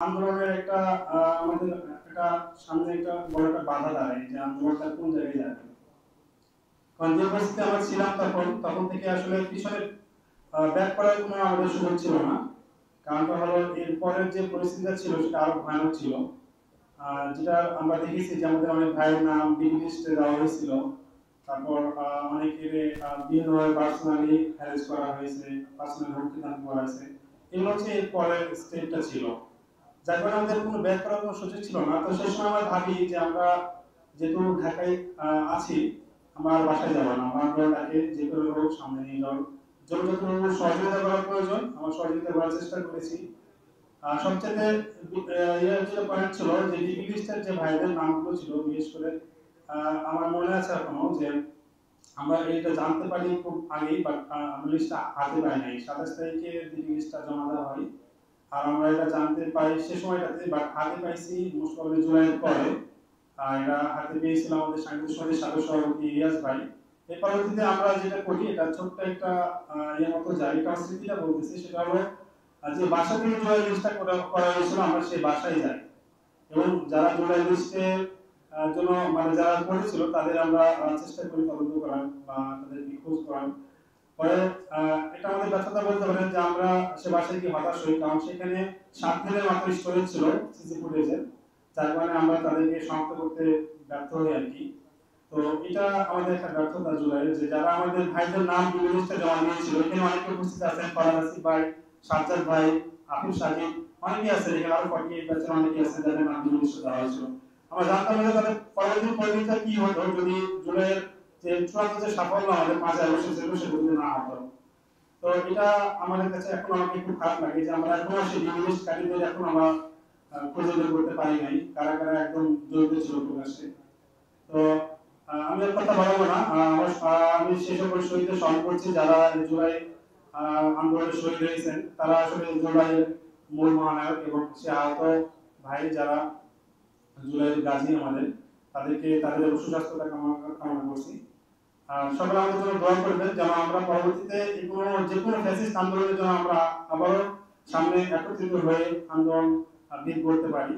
আন্দোলনের একটা আমাদের একটা সামনে একটা বড় একটা বাধা দাঁড়ায় যে আন্দোলনটা কোন জায়গায় যাবে। কারণ যে পরিস্থিতি আমরা ছিলাম তখন থেকে আসলে পিছনে ব্যাক করার কোনো আমাদের সুযোগ ছিল না। কারণটা হলো এর পরের যে পরিস্থিতিটা ছিল সেটা আরো ভয়ানক ছিল। যেটা আমরা দেখেছি যে আমাদের অনেক ভাইয়ের নাম ডিবি লিস্টে দেওয়া হয়েছিল। তারপর অনেকের বিভিন্নভাবে পার্সোনালি হ্যারাস করা হয়েছে, পার্সোনাল হুমকি ধামকি করা হয়েছে। এগুলো হচ্ছে এর পরের স্টেপটা ছিল। যার কারণে আমাদের কোনো ব্যাক করার কোনো সুযোগ ছিল না। তো সেই সময় আমরা ভাবি যে আমরা যেহেতু ঢাকায় আছি, আমার বাসায় যাবো না। আমার আন্দোলনটাকে যে কোনো হোক সামনে নিয়ে যাওয়ার জন্য যতটুকু সহযোগিতা করার প্রয়োজন আমার সহযোগিতা করার চেষ্টা করেছি। সবচেয়ে যে পয়েন্ট ছিল যে ডিবি লিস্টের যে ভাইদের নামগুলো ছিল, বিশেষ করে আমার মনে আছে এখনো যে আমরা এটা জানতে পারি খুব আগেই, বাট আমরা লিস্টটা হাতে পাই নাই। 27 তারিখে ডিবি লিস্টটা জমা দেওয়া হয়। আর আমরা এটা জানতে পারি সে সময়টাতে, বাট হাতে পাইছি মোস্ট প্রবাবলি জুলাইয়ের পরে। এটা হাতে পেয়েছিলাম আমাদের সাংবাদিক সমিতির সাবেক সভাপতি ইলিয়াস ভাই। এর পরবর্তীতে আমরা যেটা করি, এটা ছোট্ট একটা ইয়ের মতো যাই, এটা স্মৃতিটা বলতেছি। সেটা হলো যে বাসা থেকে জুলাই লিস্টটা করা হয়েছিল, আমরা সেই বাসায় যাই এবং যারা জুলাই লিস্টের জন্য মানে যারা করেছিল তাদের আমরা চেষ্টা করি তদন্ত করার বা তাদেরকে খোঁজ করার। পরে এটা আমাদের ব্যর্থতা বলতে পারেন যে আমরা সে বাসায় গিয়ে হতাশ হই, কারণ সেখানে 7 দিনের মাত্র স্টোরেজ ছিল সিসি ফুটেজের, যার কারণে আমরা তাদেরকে শনাক্ত করতে ব্যর্থ হই আর কি। তো এটা আমাদের একটা ব্যর্থতা জুলাইয়ের, যে যারা আমাদের ভাইদের নাম ডিবি লিস্টে জমা দিয়েছিল, এখানে অনেকে উপস্থিত আছেন, ফরহাদ আসিফ ভাই, সাজ্জাদ ভাই, আফিফ সাজিদ, অনেকেই আছেন এখানে, আরো 48 ব্যাচের অনেকেই আছেন যাদের নাম ডিবি লিস্টে দেওয়া হয়েছিল। আমরা জানতাম না যে তাদের পরবর্তী পরিণতিটা কি হতো যদি জুলাইয়ের যে চূড়ান্ত যে সাফল্য আমাদের 5 আগস্টে ছিল সেটা যদি না হতো। তো এটা আমাদের কাছে এখন আমাকে একটু খারাপ লাগে যে আমরা এখনো সেই ডিবি লিস্ট কারীদের এখন আমরা খুঁজে বের করতে পারি নাই কারা কারা একদম জড়িত ছিল প্রকাশ্যে। তো আমি আর কথা বাড়াবো না। আমি সেই সকল শহীদদের স্মরণ করছি যারা জুলাই আন্দোলনে শহীদ হয়েছেন। তারা আসলে জুলাইয়ের মূল মহানায়ক এবং সে আহত ভাই যারা জুলাইয়ের গাজী আমাদের, তাদেরকে তাদের সুস্বাস্থ্যতা কামনা করছি। সকলে আমাদের জন্য দোয়া করবেন যেন আমরা পরবর্তীতে যে কোনো ফ্যাসিস্ট আন্দোলনের জন্য আমরা আবারও সামনে একত্রিত হয়ে আন্দোলন করতে পারি।